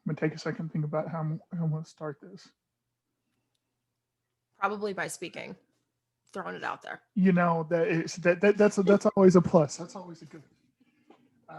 I'm gonna take a second, think about how I'm gonna start this. Probably by speaking, throwing it out there. That's always a plus. That's always a good. Uh,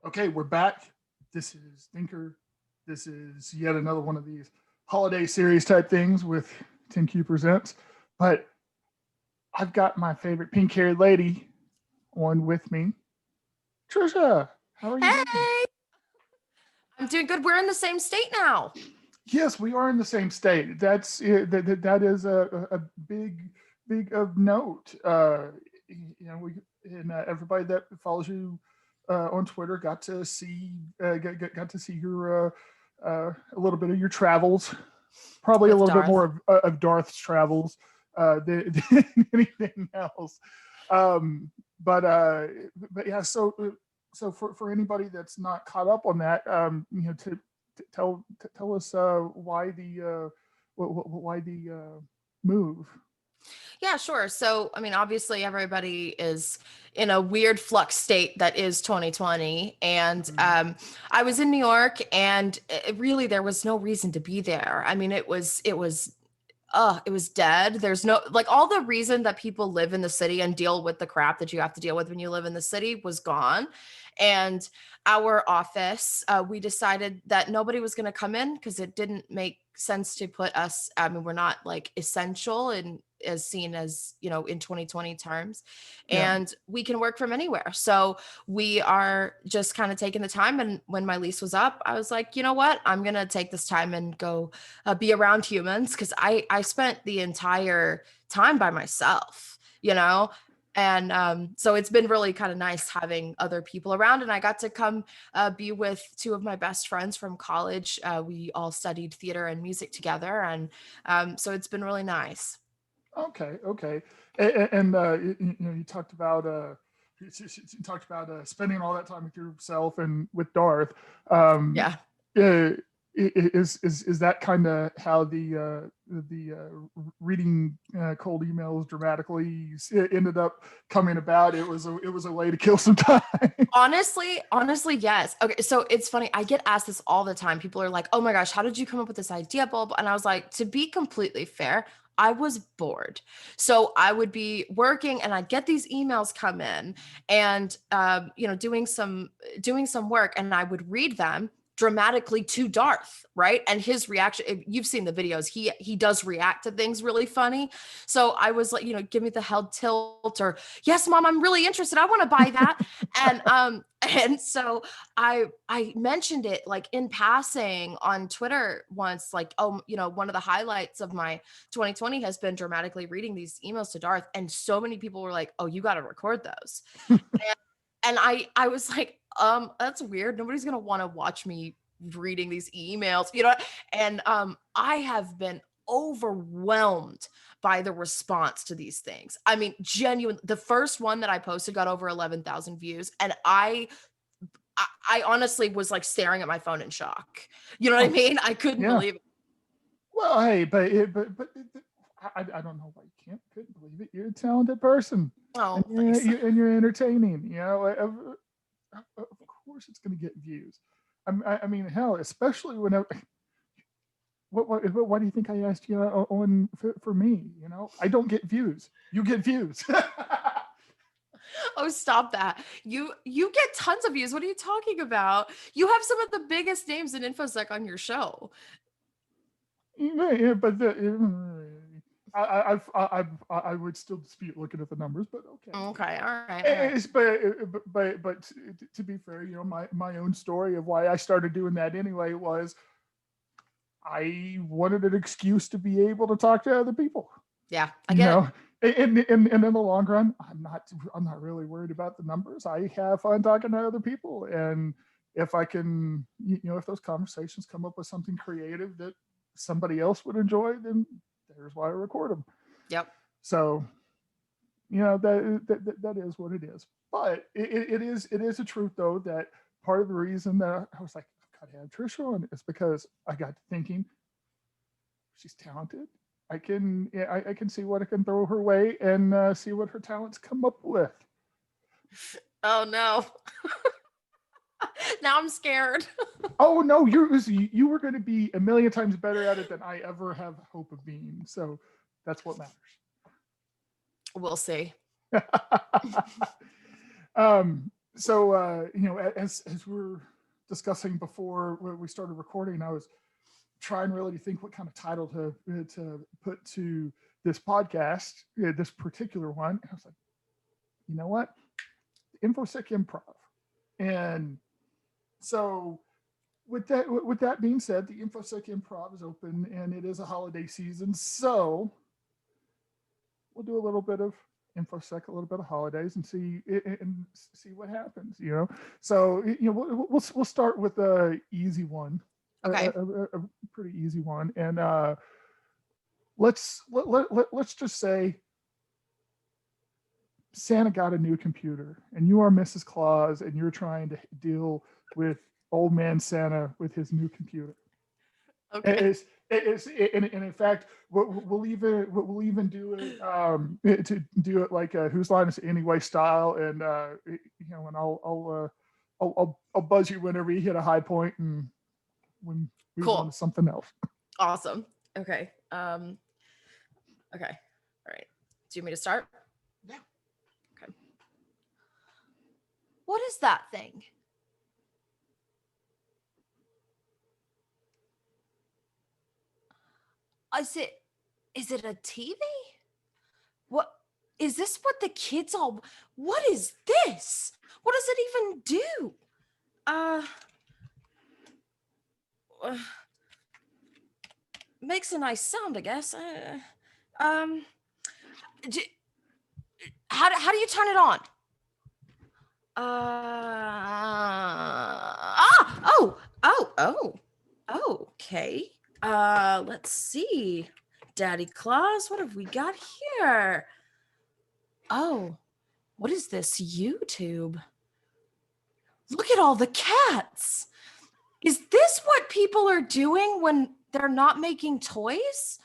okay, we're back. This is Thinker. This is yet another one of these holiday series type things with 10Q Presents. But I've got my favorite pink haired lady on with me. Trisha, how are you doing? Hey, I'm doing good. We're in the same state now. Yes, we are in the same state. That is a big of note. We and everybody that follows you on Twitter got to see your a little bit of your travels, probably a With little bit Darth. more of Darth's travels than anything else. Um, but yeah, so for anybody that's not caught up on that, to tell us why the move. Yeah, sure. So, I mean, obviously, everybody is in a weird flux state that is 2020. And Mhm. I was in New York, and really, there was no reason to be there. I mean, it was dead. There's no, like, all the reason that people live in the city and deal with the crap that you have to deal with when you live in the city was gone. And our office, we decided that nobody was going to come in because it didn't make sense to put us, I mean, we're not like essential and as seen as, in 2020 terms, Yeah. and we can work from anywhere. So we are just kind of taking the time. And when my lease was up, I was like, you know what, I'm going to take this time and go be around humans, because I spent the entire time by myself, and so it's been really kind of nice having other people around. And I got to come be with two of my best friends from college. We all studied theater and music together, and so it's been really nice. Okay. Okay. And you talked about spending all that time with yourself and with Darth. Um, Yeah. is that kind of how reading cold emails dramatically ended up coming about? It was a way to kill some time. Honestly, yes. Okay, so it's funny. I get asked this all the time. People are like, "Oh my gosh, how did you come up with this idea?" Blah, blah. And I was like, to be completely fair, I was bored. So I would be working, and I'd get these emails come in, and doing some work, and I would read them dramatically to Darth, right? And his reaction, you've seen the videos, he does react to things really funny. So I was like, give me the head tilt, or yes, mom, I'm really interested. I want to buy that. And so I mentioned it like in passing on Twitter once, like, oh, one of the highlights of my 2020 has been dramatically reading these emails to Darth. And so many people were like, oh, you got to record those. And I was like, that's weird. Nobody's gonna want to watch me reading these emails, And I have been overwhelmed by the response to these things. I mean, genuine. The first one that I posted got over 11,000 views, and I honestly was like staring at my phone in shock. You know what I Oh, mean? I couldn't yeah. believe it. Well, hey, I don't know why you couldn't believe it. You're a talented person, and Oh, thanks. you're entertaining. Of course it's going to get views. I mean, hell, especially whenever. Why do you think I asked you on for me? I don't get views. You get views. Oh, stop that. You get tons of views. What are you talking about? You have some of the biggest names in InfoSec on your show. Yeah, but I would still dispute looking at the numbers, but okay. Okay, all right, all right. It's, but to be fair, my own story of why I started doing that anyway was I wanted an excuse to be able to talk to other people. Yeah, I You get it. know, and in the long run, I'm not really worried about the numbers. I have fun talking to other people, and if I can, if those conversations come up with something creative that somebody else would enjoy, then there's why I record them. Yep. So that is what it is. But it is a truth though that part of the reason that I was like, I've got to have Trisha on is because I got to thinking, she's talented. I can see what I can throw her way and see what her talents come up with. Oh no. Now I'm scared. Oh no, you were going to be a million times better at it than I ever have hope of being. So that's what matters. We'll see. As we were discussing before we started recording, I was trying really to think what kind of title to put to this podcast, this particular one. I was like, you know what? Infosec Improv. And so with that being said, the Infosec Improv is open and it is a holiday season. So we'll do a little bit of Infosec, a little bit of holidays, and see what happens. So we'll start with a easy one. Okay. A pretty easy one, and let's just say Santa got a new computer, and you are Mrs. Claus, and you're trying to deal with old man Santa with his new computer. Okay. And in fact, we'll even do it to do it like Whose Line Is It Anyway style, and and I'll buzz you whenever you hit a high point, and when we move on to something else. Awesome. Okay. Okay. All right. Do you want me to start? Yeah. Okay. What is that thing? Is it a TV? What is this? What the kids all? What is this? What does it even do? Makes a nice sound, I guess. How do you turn it on? Okay. Let's see. Daddy Claus, what have we got here? Oh, what is this YouTube? Look at all the cats. Is this what people are doing when they're not making toys?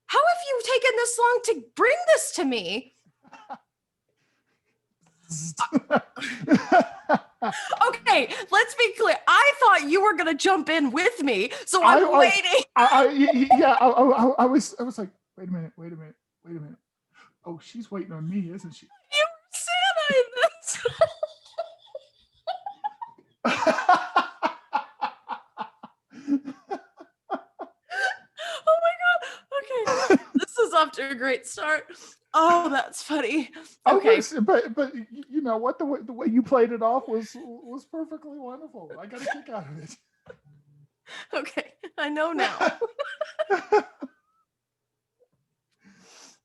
How have you taken this long to bring this to me? Okay, let's be clear. I thought you were gonna jump in with me, so I'm waiting. I was like, wait a minute. Oh, she's waiting on me, isn't she? You're Santa in this. Oh my God. Okay, this is off to a great start. Oh, that's funny. Okay, but you know what? The way you played it off was perfectly wonderful. I got a kick out of it. Okay, I know now.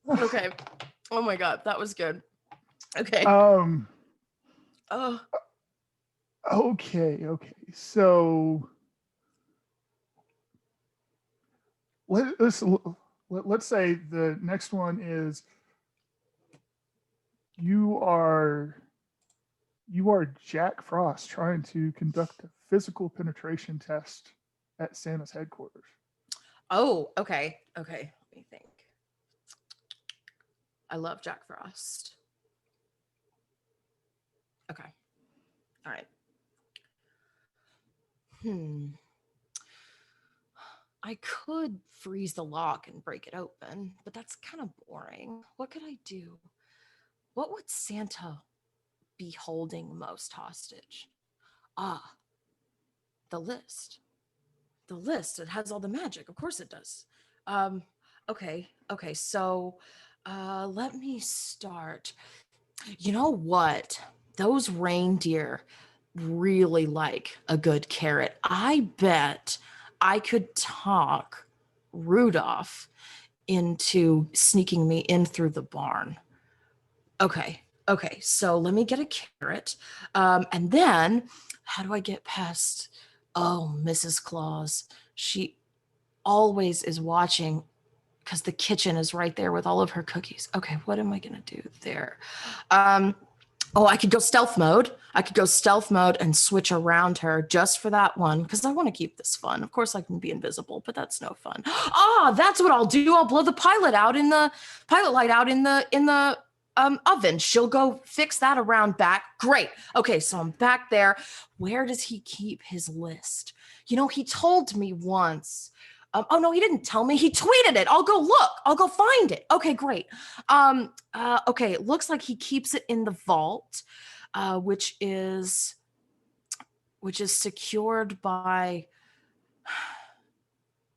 Okay. Oh my God, that was good. Okay. Oh. Okay. So let's say the next one is you are Jack Frost trying to conduct a physical penetration test at Santa's headquarters. Oh, okay. Let me think. I love Jack Frost. Okay. All right. I could freeze the lock and break it open, but that's kind of boring. What could I do? What would Santa be holding most hostage? The list. The list. It has all the magic. Of course it does. Okay. So, let me start. You know what? Those reindeer really like a good carrot. I bet I could talk Rudolph into sneaking me in through the barn. Okay. So let me get a carrot. And then how do I get past? Oh, Mrs. Claus. She always is watching because the kitchen is right there with all of her cookies. Okay, what am I going to do there? Oh, I could go stealth mode. I could go stealth mode and switch around her just for that one because I want to keep this fun. Of course, I can be invisible, but that's no fun. Ah, that's what I'll do. I'll blow the pilot out in the pilot light out in the oven. She'll go fix that around back. Great. Okay, so I'm back there. Where does he keep his list? You know, he told me once. Oh no, he didn't tell me. He tweeted it. I'll go look. I'll go find it. Okay, great. Okay, it looks like he keeps it in the vault, which is secured by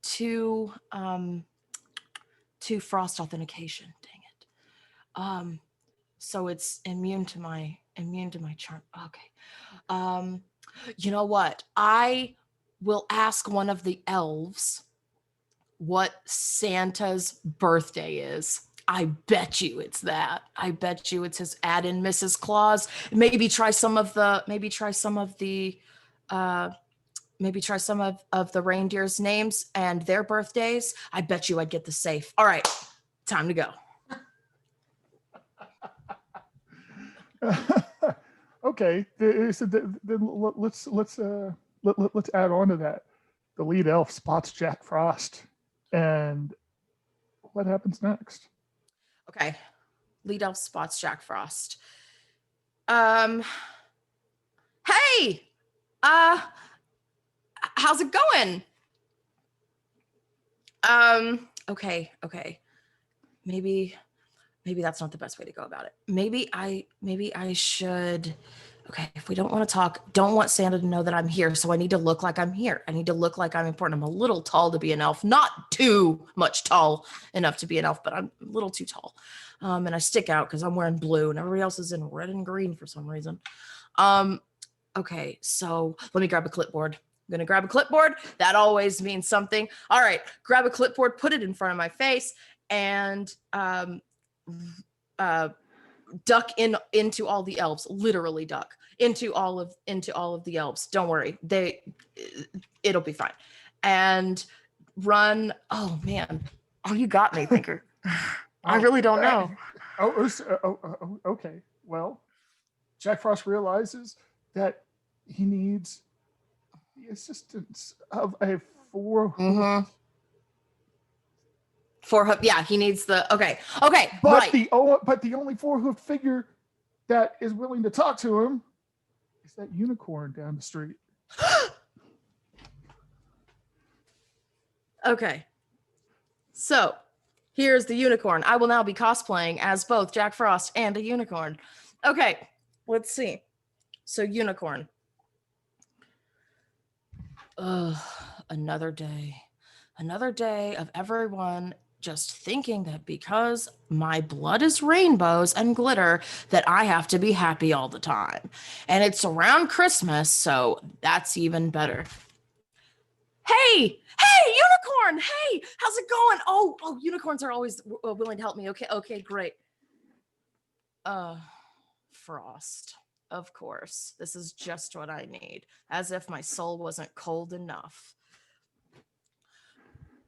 two frost authentication. Dang it. So it's immune to my charm. Okay. You know what? I will ask one of the elves what Santa's birthday is. I bet you it's that. I bet you it's his add in Mrs. Claus. Maybe try some of the reindeer's names and their birthdays. I bet you I'd get the safe. All right, time to go. Okay, so then let's add on to that. The lead elf spots Jack Frost, and what happens next? Okay, lead elf spots Jack Frost. Hey, how's it going? Okay. Maybe that's not the best way to go about it. Maybe I should. Okay, if we don't want to talk, don't want Santa to know that I'm here. So I need to look like I'm here. I need to look like I'm important. I'm a little tall to be an elf, not too much tall enough to be an elf, but I'm a little too tall. And I stick out because I'm wearing blue and everybody else is in red and green for some reason. Okay, so let me grab a clipboard. I'm going to grab a clipboard. That always means something. All right, grab a clipboard, put it in front of my face, and duck into all the elves, literally duck into all of the elves. Don't worry, it'll be fine. And run. Oh man, you got me, thinker. I really don't know. Okay. Well, Jack Frost realizes that he needs the assistance of a four-hoofed. Yeah, he needs the okay. But the only four-hoofed figure that is willing to talk to him is that unicorn down the street. Okay. So here's the unicorn. I will now be cosplaying as both Jack Frost and a unicorn. Okay, let's see. So unicorn. Another day of everyone just thinking that because my blood is rainbows and glitter that I have to be happy all the time. And it's around Christmas, so that's even better. Hey, unicorn. Hey, how's it going? Oh, unicorns are always willing to help me. Okay, great. Frost. Of course. This is just what I need. As if my soul wasn't cold enough.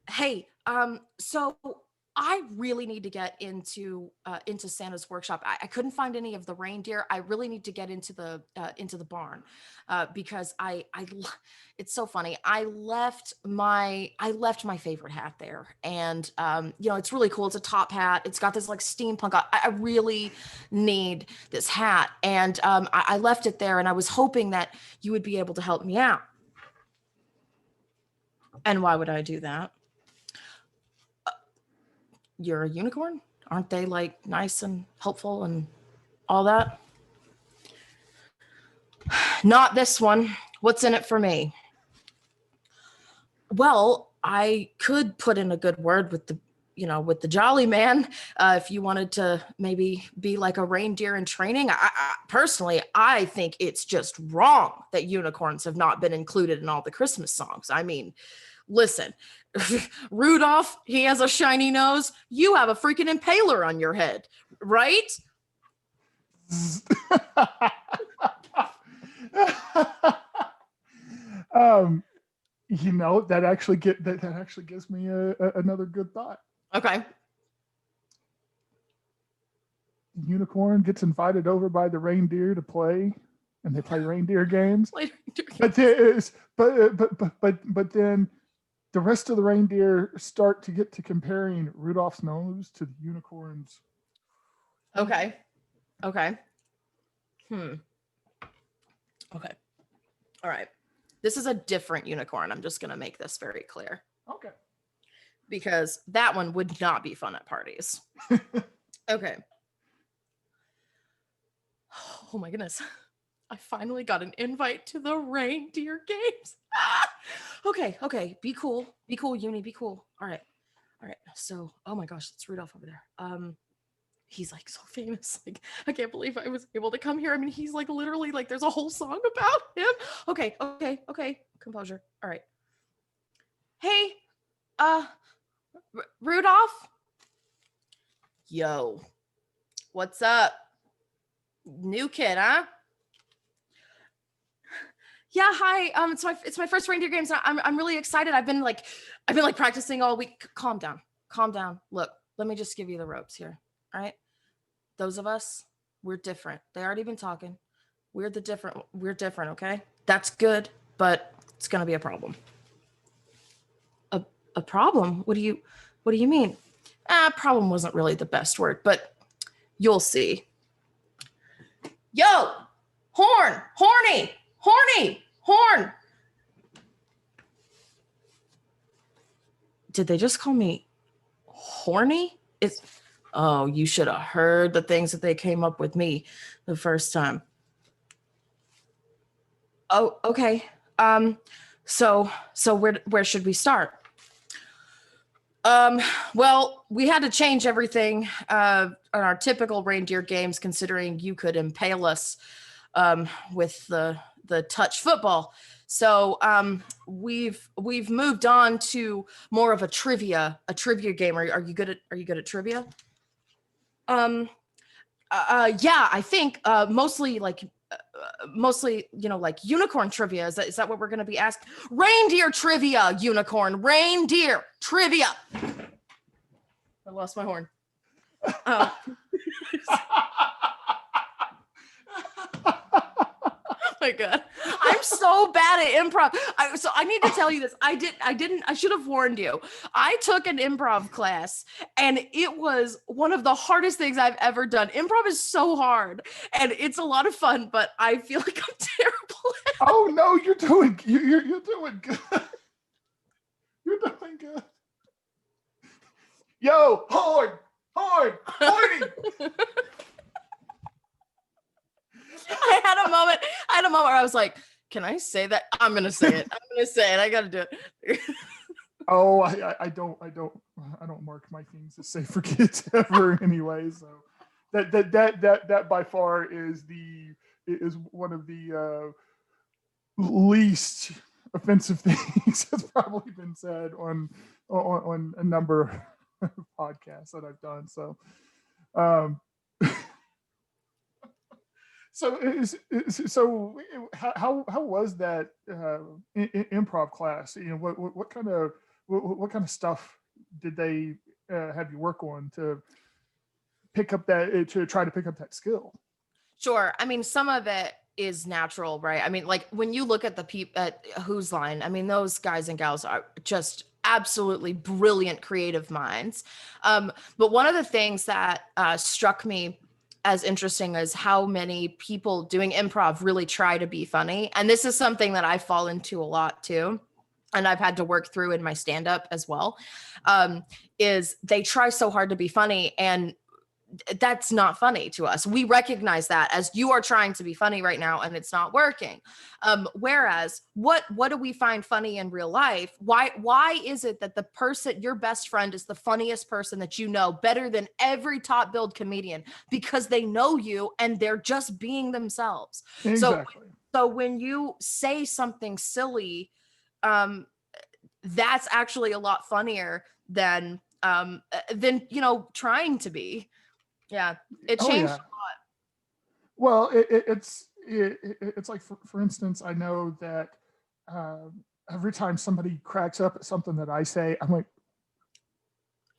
Hey, so I really need to get into Santa's workshop. I couldn't find any of the reindeer. I really need to get into the barn because it's so funny. I left my favorite hat there, and it's really cool. It's a top hat. It's got this like steampunk. I really need this hat, and I left it there, and I was hoping that you would be able to help me out. And why would I do that? You're a unicorn? Aren't they like nice and helpful and all that? Not this one. What's in it for me? Well, I could put in a good word with the jolly man if you wanted to maybe be like a reindeer in training. I personally, I think it's just wrong that unicorns have not been included in all the Christmas songs. I mean, listen, Rudolph, he has a shiny nose. You have a freaking impaler on your head, right? That actually gives me another good thought. Okay. unicorn gets invited over by the reindeer to play, and they play reindeer games. But then the rest of the reindeer start to get to comparing Rudolph's nose to the unicorn's. Okay. Okay. Okay. All right. This is a different unicorn. I'm just going to make this very clear. Okay. Because that one would not be fun at parties. Okay. Oh my goodness. I finally got an invite to the reindeer games. Okay. Be cool. Be cool, Uni. Be cool. All right. So, oh my gosh, that's Rudolph over there. He's like so famous. Like, I can't believe I was able to come here. I mean, he's like literally like there's a whole song about him. Okay. Composure. All right. Hey, Rudolph. Yo, what's up? New kid, huh? Yeah, hi. It's my first reindeer games. I'm really excited. I've been like practicing all week. Calm down. Look, let me just give you the ropes here. All right. Those of us, we're different. They already been talking. We're different. Okay. That's good, but it's gonna be a problem. A problem? What do you mean? Problem wasn't really the best word, but you'll see. Yo, horn. Did they just call me horny? You should have heard the things that they came up with me the first time. Oh, okay. So where should we start? Well, we had to change everything on our typical reindeer games, considering you could impale us with the touch football. So we've moved on to more of a trivia game. Are you good at trivia? Yeah, I think mostly, like unicorn trivia. Is that what we're going to be asked? Reindeer trivia, unicorn, reindeer trivia. I lost my horn. Oh. My God, I'm so bad at improv. So I need to tell you this. I should have warned you. I took an improv class, and it was one of the hardest things I've ever done. Improv is so hard, and it's a lot of fun, but I feel like I'm terrible at it. Oh no, you're doing good. You're doing good. You're doing good. Yo, horny. I had a moment where I was like, can I say that? I'm gonna say it. I gotta do it. Oh, I don't mark my things as safe for kids ever anyway. So that by far is one of the least offensive things that's probably been said on a number of podcasts that I've done. So so how was that improv class? What kind of stuff did they have you work on to try to pick up that skill? Sure. I mean, some of it is natural, right? I mean, like when you look at the people at Who's Line, I mean, those guys and gals are just absolutely brilliant creative minds. But one of the things that struck me as interesting is how many people doing improv really try to be funny. And this is something that I fall into a lot too. And I've had to work through in my stand-up as well, is they try so hard to be funny, and that's not funny to us. We recognize that as you are trying to be funny right now and it's not working. Whereas what do we find funny in real life? Why is it that the person, your best friend, is the funniest person that you know, better than every top billed comedian? Because they know you and they're just being themselves. Exactly. So when you say something silly, that's actually a lot funnier than trying to be. Yeah, it changed a lot. Well, it's like, for instance, I know that every time somebody cracks up at something that I say, I'm like,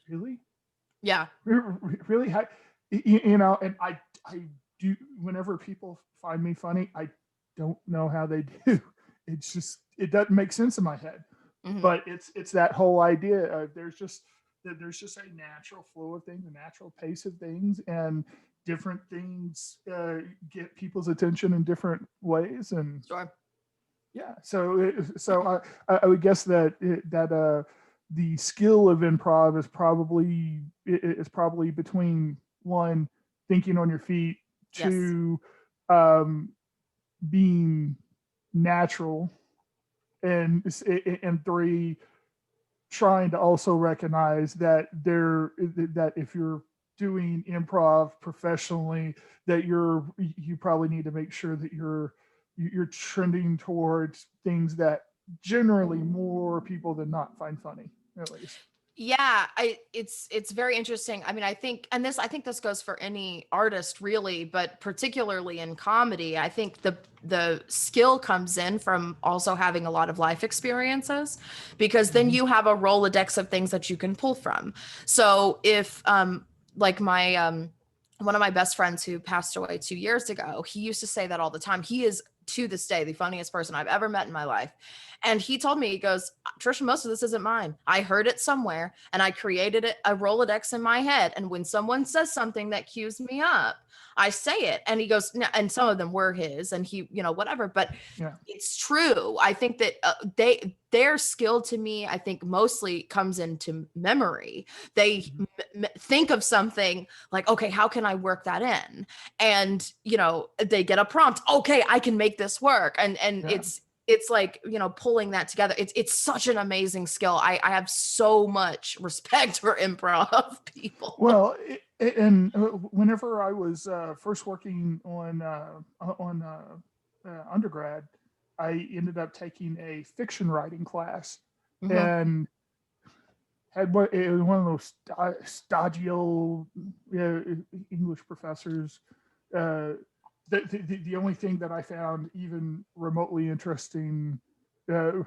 really? Yeah. Really? and I do, whenever people find me funny, I don't know how they do. It's just, it doesn't make sense in my head. Mhm. But it's that whole idea of there's just a natural flow of things, a natural pace of things, and different things get people's attention in different ways. And Sure. yeah, I would guess that the skill of improv is probably between one, thinking on your feet, Yes. two, um, being natural, and three, trying to also recognize that if you're doing improv professionally, that you probably need to make sure that you're trending towards things that generally more people than not find funny, at least. Yeah, it's very interesting. I mean, I think this goes for any artist really, but particularly in comedy, I think the skill comes in from also having a lot of life experiences, because then Mhm. you have a Rolodex of things that you can pull from. So if like my one of my best friends who passed away 2 years ago, he used to say that all the time. He is to this day the funniest person I've ever met in my life. And he told me, he goes, Trisha, most of this isn't mine. I heard it somewhere and I created a Rolodex in my head. And when someone says something that cues me up, I say it. And he goes, "No," and some of them were his, and he, whatever. But Yeah. it's true. I think that their skill to me, I think mostly comes into memory. They Mhm. think of something like, okay, how can I work that in? And they get a prompt. Okay, I can make this work. And Yeah. it's like, pulling that together. It's such an amazing skill. I have so much respect for improv people. Well, and whenever I was first working on undergrad, I ended up taking a fiction writing class, Mhm. and it was one of those stodgy old English professors. Uh, the only thing that I found even remotely interesting uh,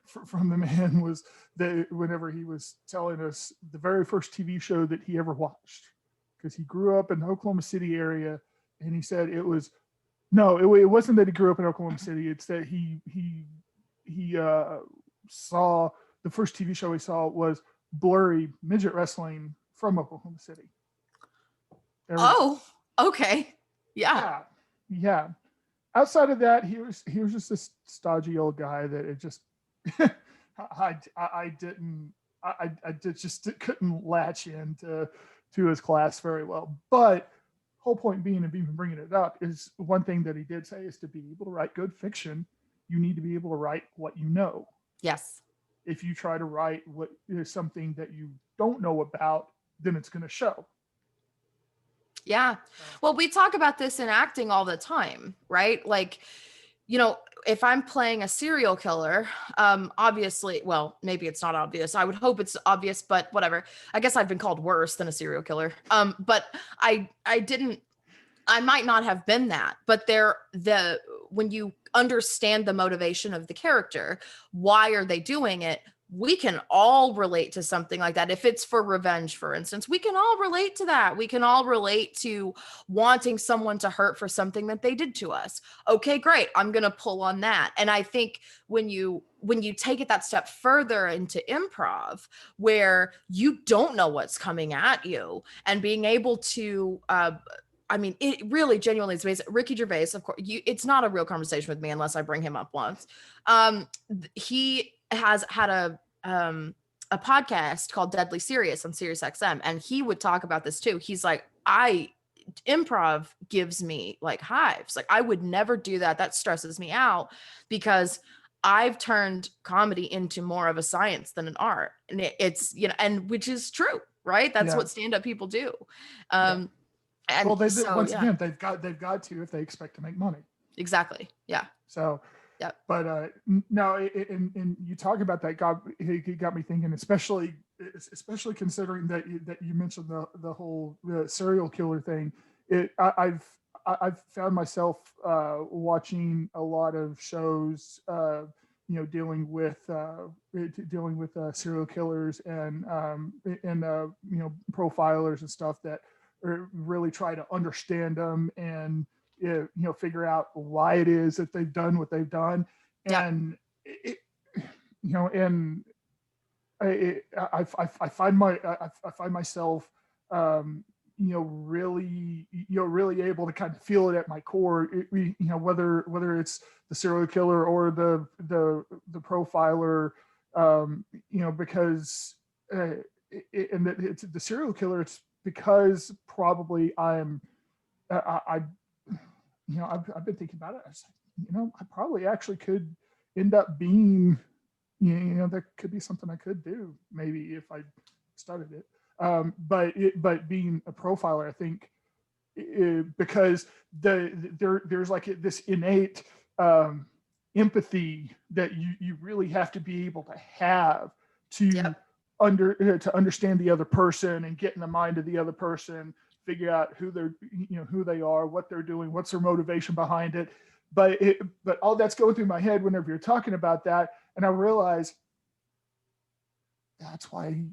from the man was that whenever he was telling us the very first TV show that he ever watched, because he grew up in the Oklahoma City area, and he said it was no, it wasn't that he grew up in Oklahoma City. It's that he saw the first TV show he saw was blurry midget wrestling from Oklahoma City. There we go. Oh, okay. Yeah. Yeah, yeah. Outside of that, he was just this stodgy old guy that it just I didn't just couldn't latch into to his class very well. But whole point being, and even bringing it up, is one thing that he did say is to be able to write good fiction, you need to be able to write what you know. Yes. If you try to write what is something that you don't know about, then it's going to show. Yeah. So, Well, we talk about this in acting all the time, right? Like, if I'm playing a serial killer, obviously, well, maybe it's not obvious. I would hope it's obvious, but whatever. I guess I've been called worse than a serial killer. But I didn't, I might not have been that, but when you understand the motivation of the character, why are they doing it? We can all relate to something like that. If it's for revenge, for instance, we can all relate to that. We can all relate to wanting someone to hurt for something that they did to us. Okay, great. I'm going to pull on that. And I think when you take it that step further into improv, where you don't know what's coming at you, and being able to I mean, it really genuinely is amazing. Ricky Gervais, of course, it's not a real conversation with me unless I bring him up once. He has had a podcast called Deadly Serious on Sirius XM, and he would talk about this too. He's like, improv gives me like hives. Like I would never do that. That stresses me out because I've turned comedy into more of a science than an art. And it's, and which is true, right? That's yeah, what stand-up people do. yeah. Um, and Well, they so, once yeah, again they've got to if they expect to make money. exactly. Yeah. So, Yeah. but no, and you talk about that got me thinking, especially considering that you mentioned the whole serial killer thing. I've found myself watching a lot of shows, dealing with serial killers and profilers and stuff that really try to understand them and figure out why it is that they've done what they've done. Yep. And and I find I find myself really able to kind of feel it at my core, whether it's the serial killer or the profiler, because it's the serial killer. It's because probably I've been thinking about it. I was like, I probably actually could end up being, that could be something I could do maybe if I started it. But being a profiler, I think, because there's like this innate empathy that you really have to be able to have to Yep. to understand the other person and get in the mind of the other person, figure out who they are, what they're doing, what's their motivation behind it. But all that's going through my head whenever you're talking about that, and I realize that's why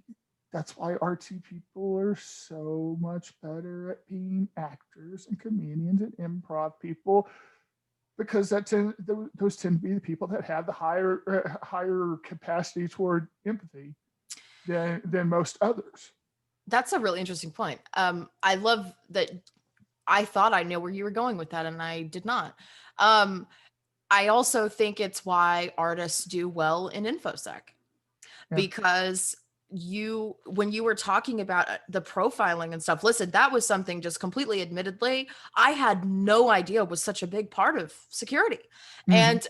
RT people are so much better at being actors and comedians and improv people, because those tend to be the people that have the higher capacity toward empathy than most others. That's a really interesting point. I love that. I thought I knew where you were going with that, and I did not. I also think it's why artists do well in InfoSec, Yeah. because when you were talking about the profiling and stuff, listen, that was something, just completely admittedly, I had no idea was such a big part of security. Mhm. And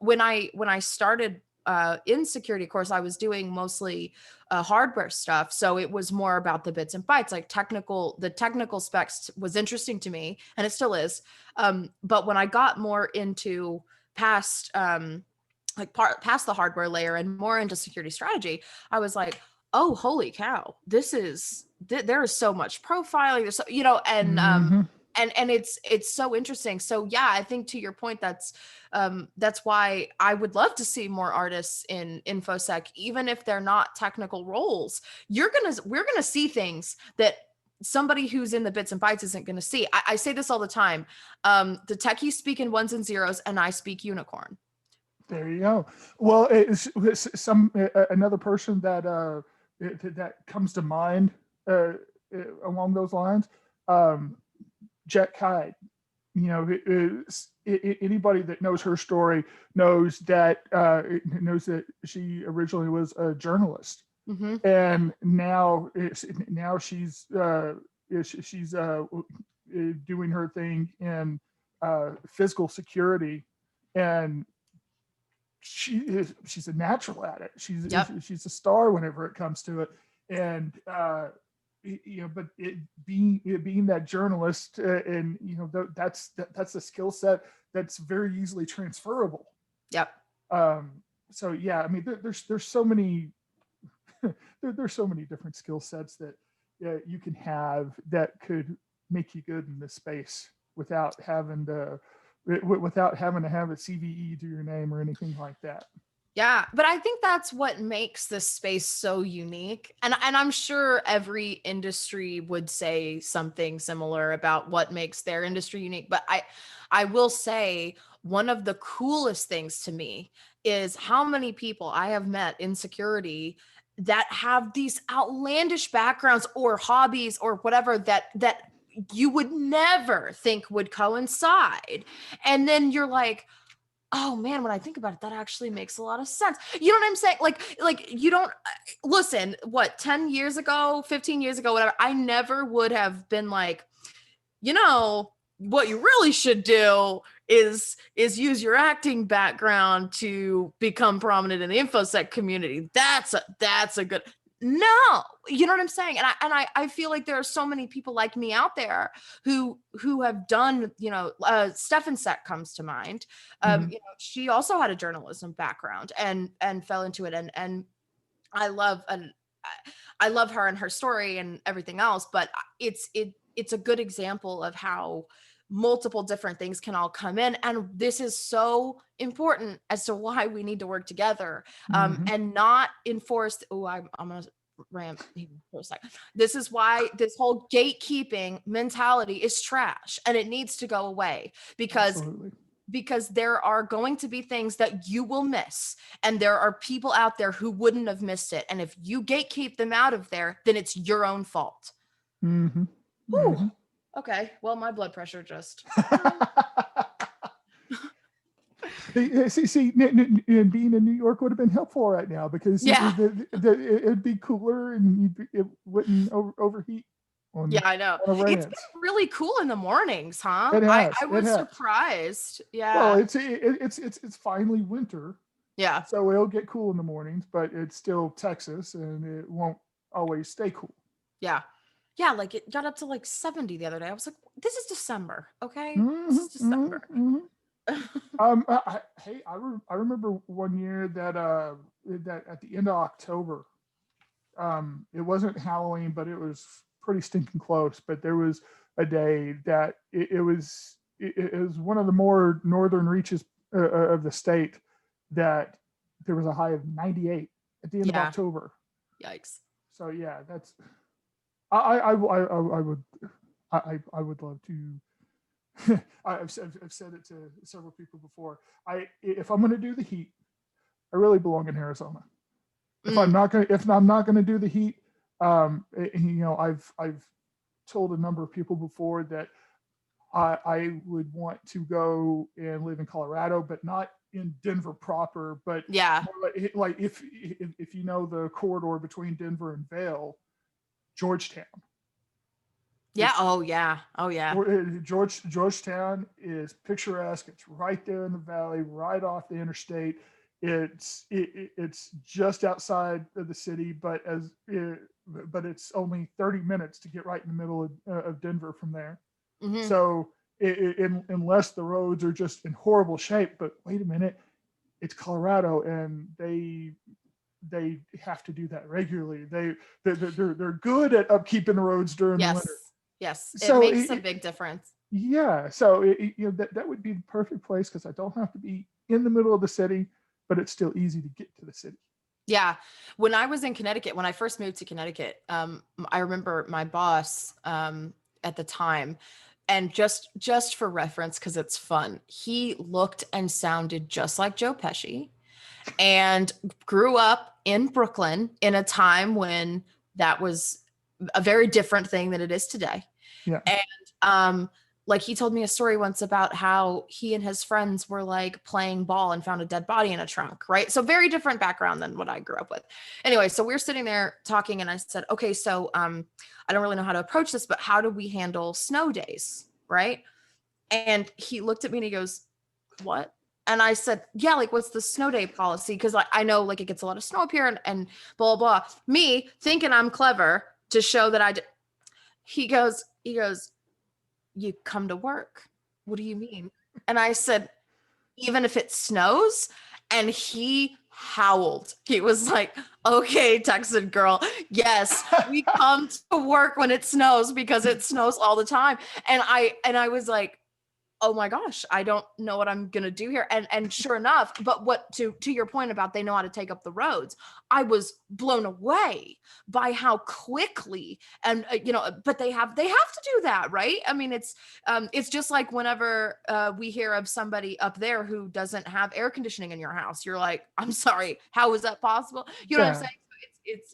when I started in security, of course, I was doing mostly hardware stuff, so it was more about the bits and bytes, like the technical specs was interesting to me, and it still is. But when I got more into past past the hardware layer and more into security strategy, I was like, oh, holy cow, there is so much profiling. There's Mhm. and it's so interesting. So yeah, I think to your point, that's why I would love to see more artists in InfoSec, even if they're not technical roles. We're gonna see things that somebody who's in the bits and bytes isn't going to see. I say this all the time. The techies speak in ones and zeros, and I speak unicorn. There you go. Well, it's another person that comes to mind uh, along those lines. Um, Jet Kite. Anybody that knows her story knows that she originally was a journalist, Mm-hmm. and now she's doing her thing in physical security, and she's a natural at it. Yep. She's a star whenever it comes to it, and but being that journalist, and that's a skill set that's very easily transferable. Yep. So yeah, I mean, there's so many there's so many different skill sets that you can have that could make you good in this space without having to have a CVE to your name or anything like that. Yeah, but I think that's what makes this space so unique. And I'm sure every industry would say something similar about what makes their industry unique, but I will say one of the coolest things to me is how many people I have met in security that have these outlandish backgrounds or hobbies or whatever that you would never think would coincide. And then you're like, oh man, when I think about it, that actually makes a lot of sense. You know what I'm saying? Like you don't listen, what, 10 years ago, 15 years ago, whatever, I never would have been like, what you really should do is use your acting background to become prominent in the InfoSec community. That's a good. No, you know what I'm saying? And I feel like there are so many people like me out there who have done, Stefan Sek comes to mind. Mhm. She also had a journalism background and fell into it, and I love and I love her and her story and everything else, but it's a good example of how multiple different things can all come in, and this is so important as to why we need to work together, Mhm. and not enforce. Oh, I'm gonna for a second. This is why this whole gatekeeping mentality is trash, and it needs to go away, Absolutely. because there are going to be things that you will miss, and there are people out there who wouldn't have missed it. And if you gatekeep them out of there, then it's your own fault. Mm-hmm. Whew. Mm-hmm. Okay, well, my blood pressure just See, being in New York would have been helpful right now, because yeah. it'd be cooler and it wouldn't overheat Yeah, on I know. a It's ranch. been really cool in the mornings, huh? It I has. I It was has. surprised. Well, Yeah. it's finally winter, Yeah. so it'll get cool in the mornings, but it's still Texas, and it won't always stay cool. Yeah. Yeah, like it got up to like 70 the other day. I was like, this is December, okay? This Mm-hmm, is mm-hmm, December. mm-hmm. Hey, I remember one year that at the end of October, it wasn't Halloween, but it was pretty stinking close. But there was a day that it was one of the more northern reaches of the state, that there was a high of 98 at the end of Yeah. October. Yikes. So yeah, that's I would I would love to. I've said it to several people before. If I'm going to do the heat, I really belong in Arizona. Mm, If I'm not going to do the heat, I've told a number of people before that I would want to go and live in Colorado, but not in Denver proper, but yeah. more like if you know the corridor between Denver and Vail, Georgetown. Yeah. It's Oh yeah. Oh yeah. Georgetown is picturesque. It's right there in the valley, right off the interstate. It's just outside of the city, but it's only 30 minutes to get right in the middle of Denver from there. Hmm. So unless the roads are just in horrible shape, but wait a minute, it's Colorado, and they have to do that regularly. They're good at upkeeping the roads during the winter. Yes. Yes. It So makes a big difference. yeah, so that would be the perfect place, because I don't have to be in the middle of the city, but it's still easy to get to the city. Yeah. When I was in Connecticut, when I first moved to Connecticut, I remember my boss at the time, and just for reference, because it's fun, he looked and sounded just like Joe Pesci, and grew up in Brooklyn in a time when that was a very different thing than it is today. Yeah. And like he told me a story once about how he and his friends were like playing ball and found a dead body in a trunk, right? So very different background than what I grew up with. Anyway, so we're sitting there talking, and I said, okay, so I don't really know how to approach this, but how do we handle snow days, right? And he looked at me and he goes, what? And I said, yeah, like what's the snow day policy? Because like I know like it gets a lot of snow up here, and blah, blah, blah. Me thinking I'm clever to show that he goes, you come to work. What do you mean? And I said, even if it snows? And he howled. He was like, okay, Texan girl. Yes, we come to work when it snows, because it snows all the time. And I was like, oh my gosh, I don't know what I'm gonna do here. And sure enough, but what to your point about they know how to take up the roads, I was blown away by how quickly, and but they have to do that, right? I mean, it's just like whenever we hear of somebody up there who doesn't have air conditioning in your house, you're like, I'm sorry, how is that possible? You know what I'm Yeah.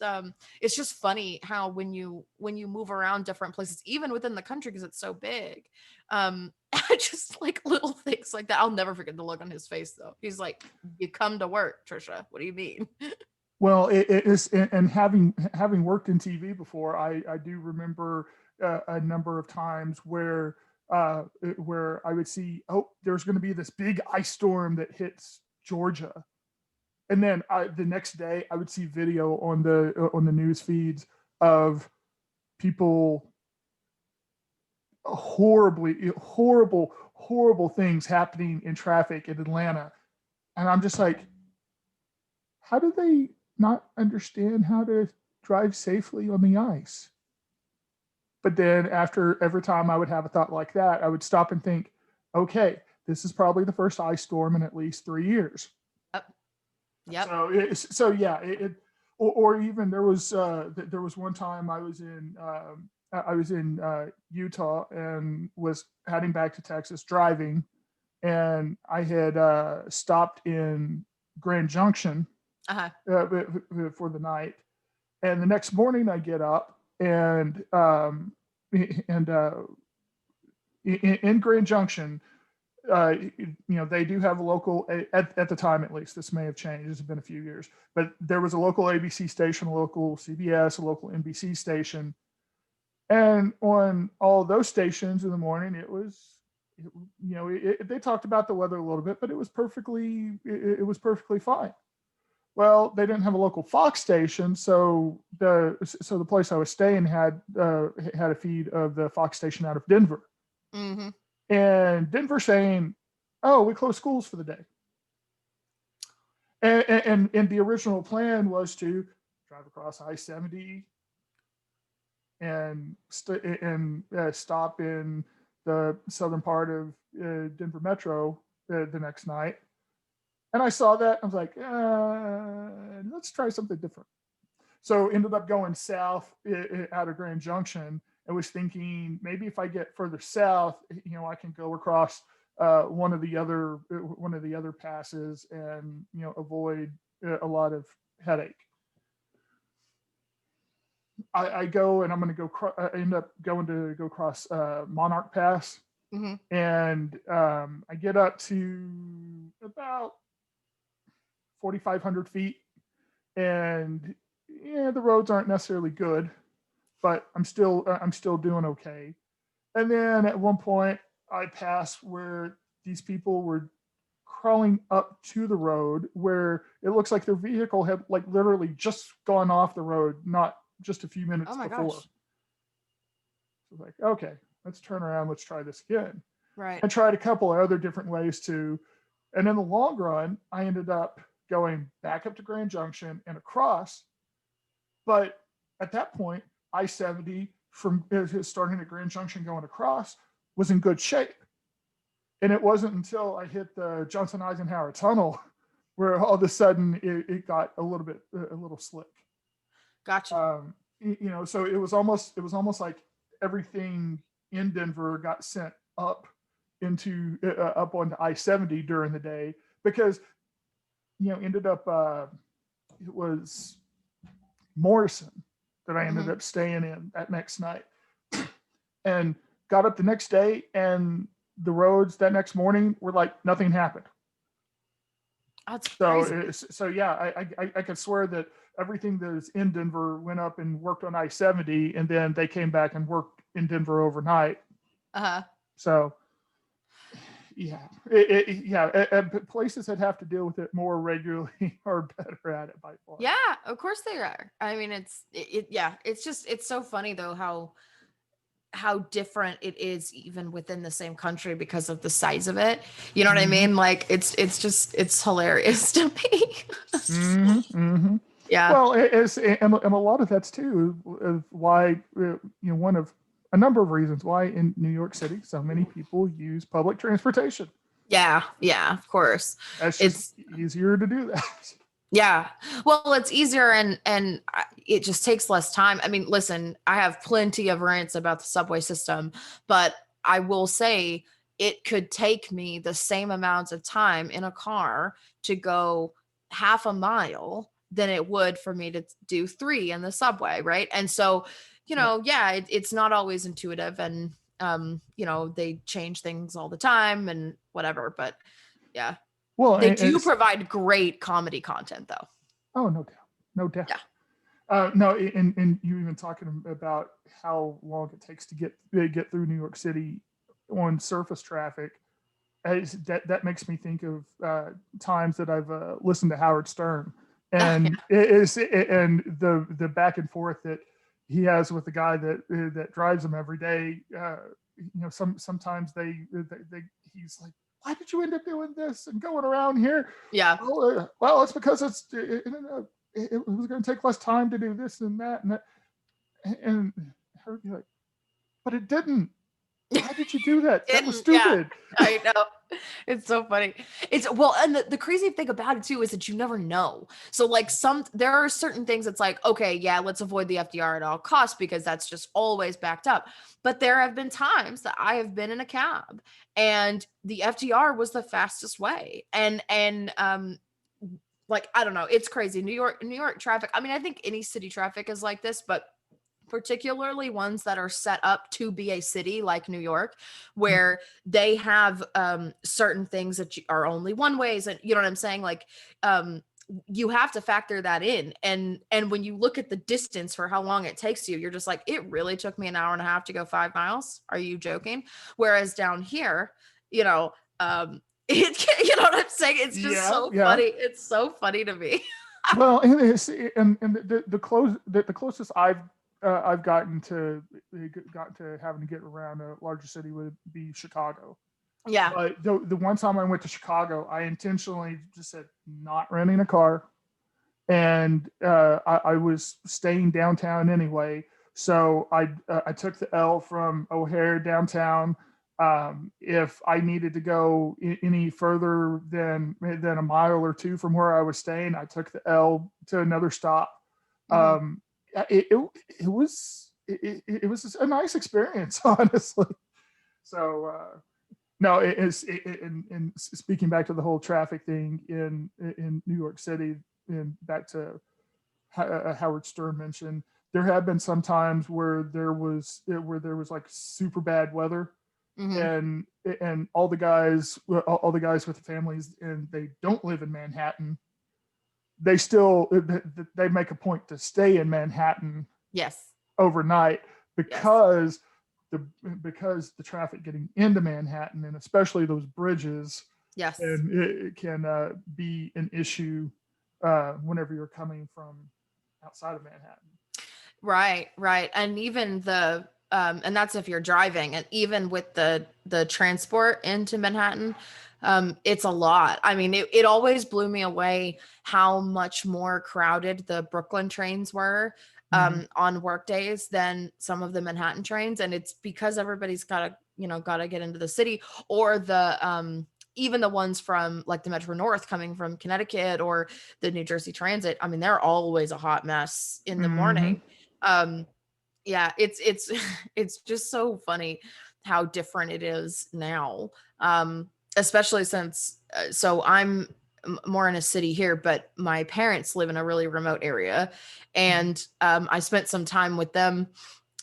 saying? It's just funny how when you move around different places, even within the country, because it's so big, just like little things like that. I'll never forget the look on his face though. He's like, you come to work, Trisha, what do you mean? Well, it is, and having worked in TV before, I do remember a number of times where I would see, oh, there's going to be this big ice storm that hits Georgia, and then the next day I would see video on the news feeds of people, horrible things happening in traffic in Atlanta, and I'm just like, how do they not understand how to drive safely on the ice? But then after every time I would have a thought like that, I would stop and think, okay, this is probably the first ice storm in at least 3 years. Yep. So yeah, or even there was one time I was in Utah and was heading back to Texas driving, and I had stopped in Grand Junction Uh-huh. for the night. And the next morning I get up and in Grand Junction, they do have a local, at the time at least, this may have changed, it's been a few years, but there was a local ABC station, a local CBS, a local NBC station. And on all those stations in the morning, they talked about the weather a little bit, but it was perfectly fine. Well, they didn't have a local Fox station, so the place I was staying had a feed of the Fox station out of Denver, Mm-hmm. and Denver saying, "Oh, we close schools for the day," and the original plan was to drive across I-70 and stop in the southern part of Denver Metro the next night. And I saw that. I was like, let's try something different. So ended up going south out of Grand Junction and was thinking maybe if I get further south, I can go across one of the other passes and avoid a lot of headache. I go and I'm going to go. I end up going to go cross Monarch Pass, Mm-hmm. and I get up to about 4,500 feet, and the roads aren't necessarily good, but I'm still doing okay. And then at one point, I pass where these people were crawling up to the road, where it looks like their vehicle had like literally just gone off the road, not just a few minutes Oh my before. gosh. So like, okay, let's turn around, let's try this again. Right. And tried a couple of other different ways too. And in the long run, I ended up going back up to Grand Junction and across. But at that point, I-70 from starting at Grand Junction going across was in good shape. And it wasn't until I hit the Johnson Eisenhower Tunnel where all of a sudden it got a little slick. Gotcha. So it was almost like everything in Denver got sent up onto I-70 during the day, because ended up it was Morrison that I ended up staying in that next night, and got up the next day, and the roads that next morning were like nothing happened. That's crazy. So yeah, I could swear that everything that is in Denver went up and worked on I-70, and then they came back and worked in Denver overnight. Uh-huh. So yeah, places that have to deal with it more regularly are better at it by far. Yeah, of course they are. I mean, it's so funny though how different it is even within the same country because of the size of it. You know what I mean? Like it's hilarious to me. Yeah. Well, and a lot of that's too why one of a number of reasons why in New York City so many people use public transportation. Yeah, of course. It's easier to do that. Yeah. Well, it's easier and it just takes less time. I mean, listen, I have plenty of rants about the subway system, but I will say it could take me the same amount of time in a car to go half a mile than it would for me to do 3 in the subway, right? And so, it's not always intuitive, and they change things all the time and whatever, but yeah. Well, they do provide great comedy content though. Oh, no doubt. Yeah. No, and you even talking about how long it takes to get through New York City on surface traffic. That makes me think of times that I've listened to Howard Stern, and and the back and forth that he has with the guy that drives him every day. Sometimes he's like, why did you end up doing this and going around here? Yeah. Well, it's because it was going to take less time to do this and that. And her would be like, but it didn't. Why did you do that? That was Didn't, yeah, stupid. I know. It's so funny. It's well, and the crazy thing about it too is that you never know. So like there are certain things that's like, okay, yeah, let's avoid the FDR at all costs because that's just always backed up. But there have been times that I have been in a cab and the FDR was the fastest way. And like, I don't know, it's crazy. New York traffic. I mean, I think any city traffic is like this, but particularly ones that are set up to be a city like New York, where they have certain things that are only one ways, and you know what I'm saying? Like, you have to factor that in, and when you look at the distance for how long it takes you, you're just like, it really took me an hour and a half to go 5 miles. Are you joking? Whereas down here, you know, you know what I'm saying? It's just Yeah, so yeah. funny. It's so funny to me. Well, and the closest I've gotten to having to get around a larger city would be Chicago. Yeah. But the one time I went to Chicago, I intentionally just said not renting a car, and I was staying downtown anyway. So I took the L from O'Hare downtown. If I needed to go any further than a mile or two from where I was staying, I took the L to another stop. Mhm. Um, it was a nice experience, honestly. So no, it is. And speaking back to the whole traffic thing in New York City, and back to Howard Stern mentioned, there have been some times where there was like super bad weather, Mhm. and all the guys with the families, and they don't live in Manhattan. They make a point to stay in Manhattan Yes. overnight Yes. because the traffic getting into Manhattan, and especially those bridges, Yes. and it can be an issue whenever you're coming from outside of Manhattan. Right, right. And even and that's if you're driving, and even with the transport into Manhattan, it's a lot. I mean, it always blew me away how much more crowded the Brooklyn trains were Mm-hmm. on work days than some of the Manhattan trains. And it's because everybody's gotta get into the city, or the even the ones from like the Metro North coming from Connecticut or the New Jersey Transit. I mean, they're always a hot mess in the Mm-hmm. morning. um yeah, it's it's just so funny how different it is now, especially since so I'm more in a city here, but my parents live in a really remote area, Mm-hmm. and I spent some time with them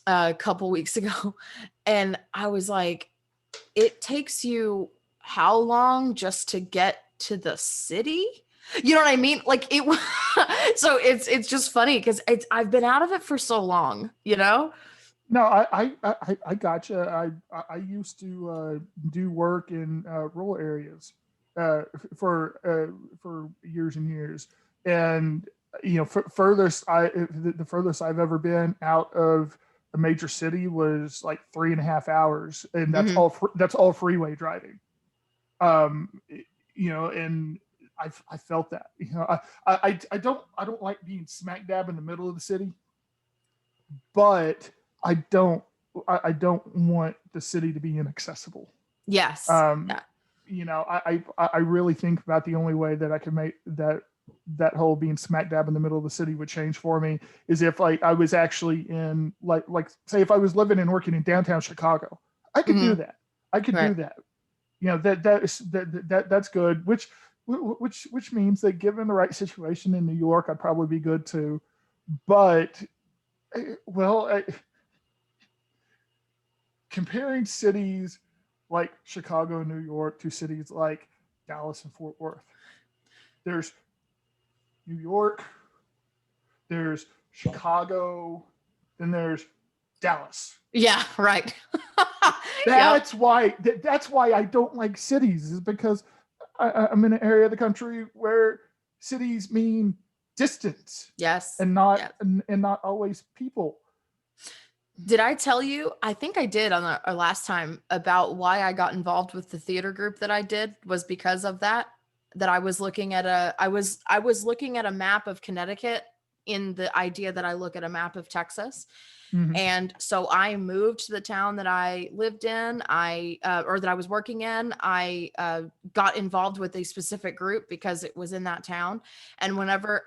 a couple weeks ago, and I was like, it takes you how long just to get to the city? You know what I mean? Like it so it's just funny because I've been out of it for so long, you know? No, I gotcha. I used to do work in rural areas for years and years, and furthest the furthest I've ever been out of a major city was like 3.5 hours, and Hmm. that's all freeway driving. Um, and I felt that. I don't like being smack dab in the middle of the city, but I don't I don't want the city to be inaccessible. Yes. Um, Yeah. I really think about the only way that I can make that whole being smack dab in the middle of the city would change for me is if like I was actually in like say if I was living and working in downtown Chicago, I could do Hmm. that. I could do Right. that. That's good. Which means that given the right situation in New York, I'd probably be good too. But well, comparing cities like Chicago and New York to cities like Dallas and Fort Worth, there's New York, there's Chicago, then there's Dallas. Yeah, right. Yep. That's why I don't like cities, is because I'm in an area of the country where cities mean distance Yes. and not Yes. and not always people. Did I tell you? I think I did on our last time about why I got involved with the theater group that I did was because of that. That I was looking at I was looking at a map of Connecticut in the idea that I look at a map of Texas. Mhm. And so I moved to the town that I lived in, or that I was working in. I got involved with a specific group because it was in that town. And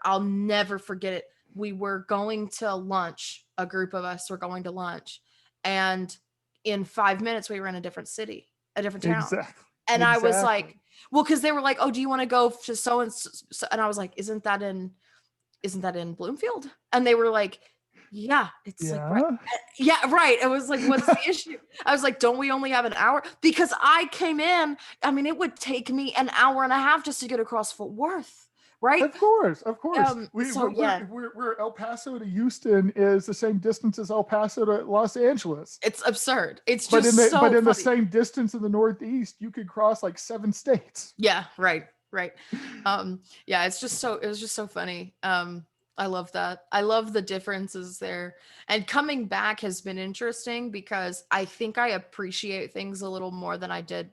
I'll never forget it. We were going to lunch. A group of us were going to lunch. And in 5 minutes, we were in a different city, a different town. Exactly. And I was like, Exactly. well, because they were like, oh, do you want to go to so and so? And I was like, isn't that in Bloomfield? And they were like, yeah, it's like, right. Yeah. Yeah, right. It was like, what's the issue? I was like, don't we only have an hour? Because I came in, I mean, it would take me an hour and a half just to get across Fort Worth, right? Of course, of course. So yeah, We're El Paso to Houston is the same distance as El Paso to Los Angeles. it's absurd. It's But just so in the funny. same distance in the Northeast, you could cross like 7 states. Yeah, right. Yeah, it was just so funny. I love that. I love the differences there. And coming back has been interesting because I think I appreciate things a little more than I did.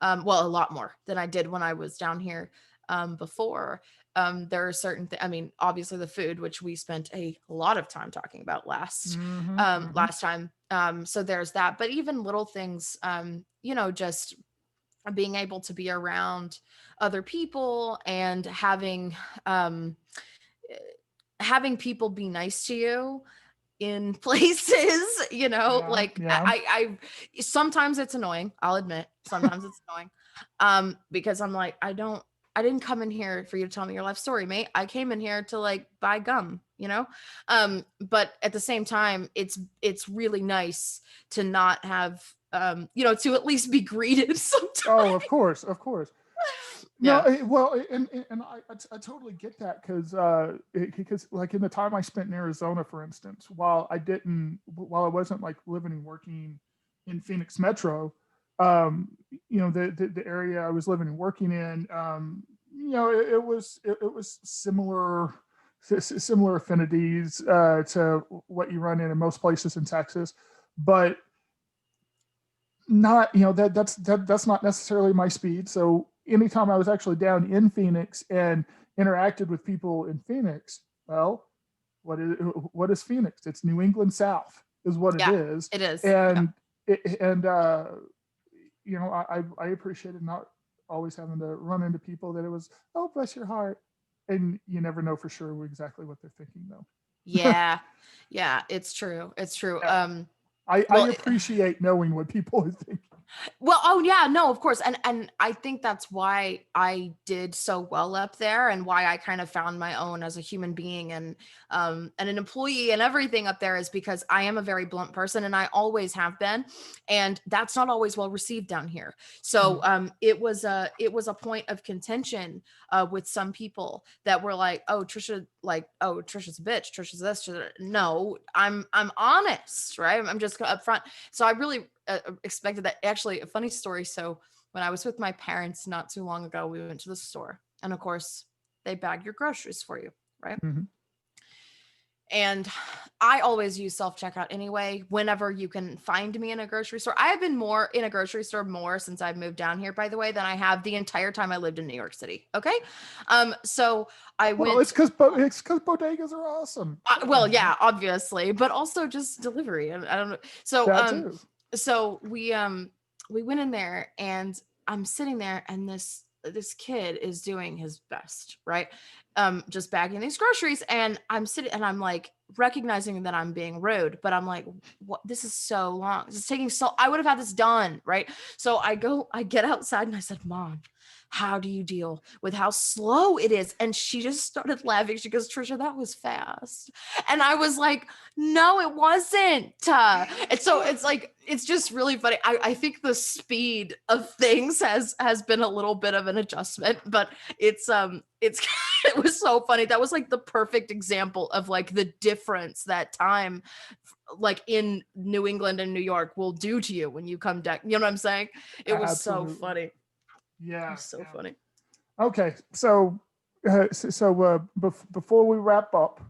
Well, a lot more than I did when I was down here before. There are certain I mean, obviously the food, which we spent a lot of time talking about last time. So there's that. But even little things, just being able to be around other people and having people be nice to you in places, like Yeah. I sometimes it's annoying, I'll admit. Sometimes it's annoying. Because I'm like, I didn't come in here for you to tell me your life story, mate. I came in here to like buy gum, but at the same time, it's really nice to not have to at least be greeted sometimes. Oh, of course, of course. Yeah. No, well, and I totally get that because like in the time I spent in Arizona, for instance, while I wasn't like living and working in Phoenix Metro, the area I was living and working in, it was similar affinities to what you run in most places in Texas, but not that's not necessarily my speed. So anytime I was actually down in Phoenix and interacted with people in Phoenix, well, what is Phoenix? It's New England South is what it Yeah, is. it is. And I appreciated not always having to run into people that it was, oh, bless your heart, and you never know for sure exactly what they're thinking though. Yeah. Yeah, it's true. It's true. Yeah. Well, I appreciate knowing what people are thinking. Well, oh yeah, no, of course. And I think that's why I did so well up there and why I kind of found my own as a human being and an employee and everything up there is because I am a very blunt person and I always have been. And that's not always well received down here. So it was a point of contention with some people that were like, oh, Trisha, Trisha's a bitch, Trisha's this, no, I'm honest, right? I'm just upfront. So I really expected that. Actually, a funny story. So when I was with my parents not too long ago, we went to the store and of course they bag your groceries for you, right? Mm-hmm. And I always use self-checkout anyway, whenever you can find me in a grocery store. I have been more in a grocery store more since I've moved down here, by the way, than I have the entire time I lived in New York City. Okay. So I went. Well, it's because bodegas are awesome. Well, yeah, obviously, but also just delivery. I don't know. So, That too. So we went in there and I'm sitting there and this kid is doing his best, right? Just bagging these groceries and I'm sitting and I'm like recognizing that I'm being rude, but I'm like, what, this is so long. This is taking so, I would have had this done, right? So I get outside and I said, Mom, how do you deal with how slow it is? And she just started laughing. She goes, Trisha, that was fast. And I was like, no, it wasn't. And so it's like, it's just really funny. I think the speed of things has been a little bit of an adjustment, but it's it was so funny. That was like the perfect example of like the difference that time like in New England and New York will do to you when you come down. You know what I'm saying? It was Absolutely. so funny. Yeah. It's so funny. Okay, so before we wrap up,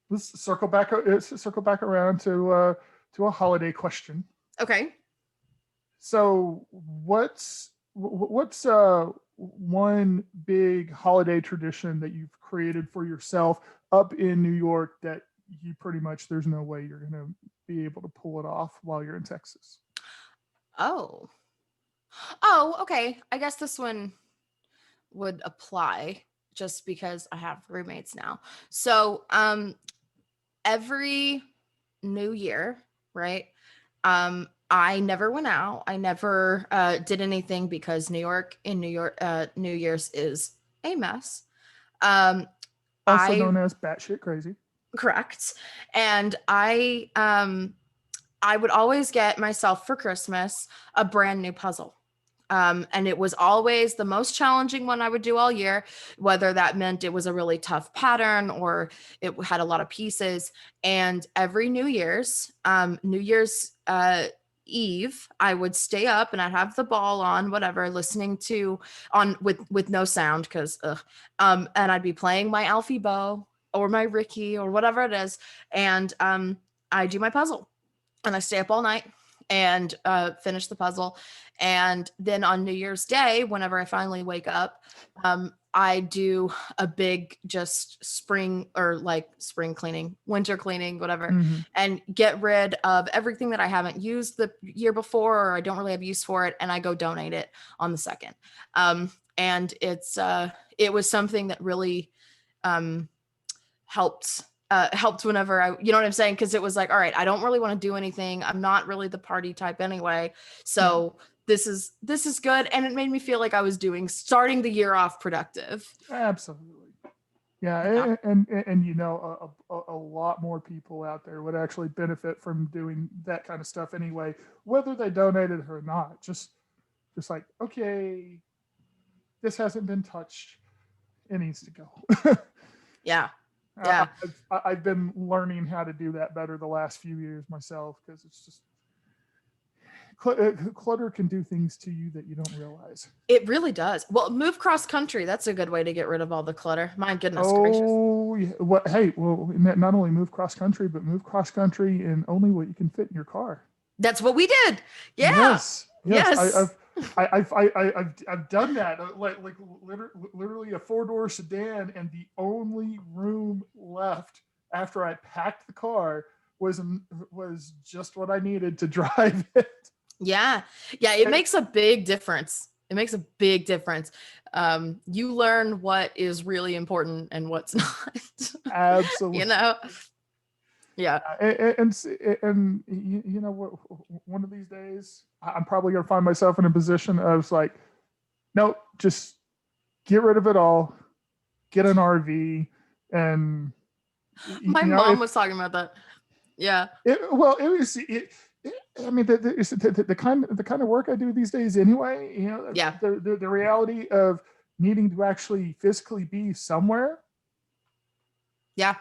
let's circle back around to a holiday question. Okay. So what's one big holiday tradition that you've created for yourself up in New York that you pretty much, there's no way you're going to be able to pull it off while you're in Texas? Oh, okay. I guess this one would apply just because I have roommates now. So, every New Year, right? I never went out. I never did anything because New York, New Year's is a mess. Um, Also I known as batshit crazy. Correct. And I would always get myself for Christmas a brand new puzzle. And it was always the most challenging one I would do all year, whether that meant it was a really tough pattern or it had a lot of pieces. And every New Year's Eve, I would stay up and I'd have the ball on, whatever, listening to on with no sound because and I'd be playing my Alfie Bow or my Ricky or whatever it is, and I do my puzzle and I stay up all night and finish the puzzle. And then on New Year's Day, whenever I finally wake up, I do a big just spring cleaning, winter cleaning, whatever, Mm-hmm. and get rid of everything that I haven't used the year before or I don't really have use for it. And I go donate it on the second. And it was something that really helped whenever you know what I'm saying? Cause it was like, all right, I don't really want to do anything. I'm not really the party type anyway. So this is good. And it made me feel like I was starting the year off productive. Absolutely. Yeah. Yeah, and a lot more people out there would actually benefit from doing that kind of stuff anyway, whether they donated or not. Just like, okay, this hasn't been touched, it needs to go. Yeah. Yeah. I've been learning how to do that better the last few years myself because it's just clutter can do things to you that you don't realize. It really does. Well, move cross country. That's a good way to get rid of all the clutter. My goodness gracious. Oh, yeah. What? Hey, well, not only move cross country, but move cross country in only what you can fit in your car. That's what we did. Yeah. Yes. Yes. I've done that. Like literally a 4-door sedan, and the only room left after I packed the car was just what I needed to drive it. Yeah. Yeah. It makes a big difference. It makes a big difference. You learn what is really important and what's not. Absolutely. You know? Yeah. And you know what? One of these days, I'm probably going to find myself in a position of like, nope, just get rid of it all, get an RV, and My mom was talking about that. Yeah. I mean, the kind of work I do these days anyway. Yeah. The reality of needing to actually physically be somewhere. Yeah.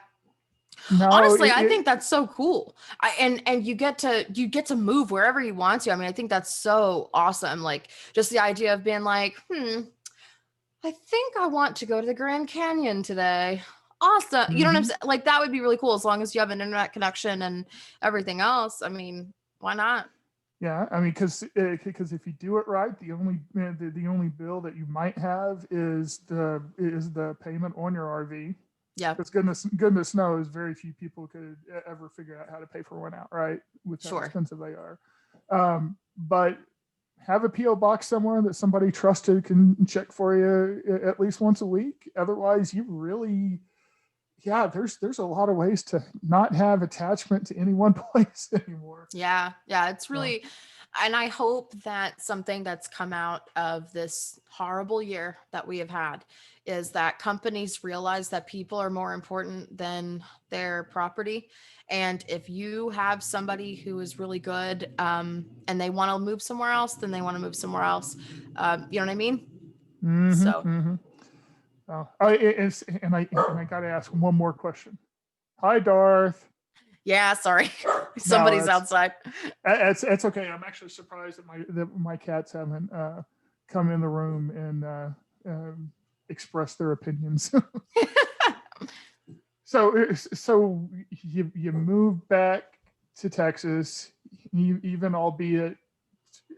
No, honestly, I think that's so cool. And you get to move wherever you want to. I mean, I think that's so awesome. Like just the idea of being like, I think I want to go to the Grand Canyon today. Awesome. You know what I'm saying? Like that would be really cool as long as you have an internet connection and everything else. I mean, why not? Yeah, I mean, because if you do it right, the only bill that you might have is the payment on your RV. Yeah. Because goodness knows, very few people could ever figure out how to pay for one outright with how expensive they are. But have a PO box somewhere that somebody trusted can check for you at least once a week. Otherwise, you really, there's a lot of ways to not have attachment to any one place anymore. Yeah, it's really, and I hope that something that's come out of this horrible year that we have had is that companies realize that people are more important than their property. And if you have somebody who is really good and they want to move somewhere else, then they want to move somewhere else. You know what I mean? Oh, and I got to ask one more question. Hi, Darth. Yeah, sorry. Somebody's outside. It's okay. I'm actually surprised that my cats haven't come in the room and express their opinions. So you moved back to Texas, even albeit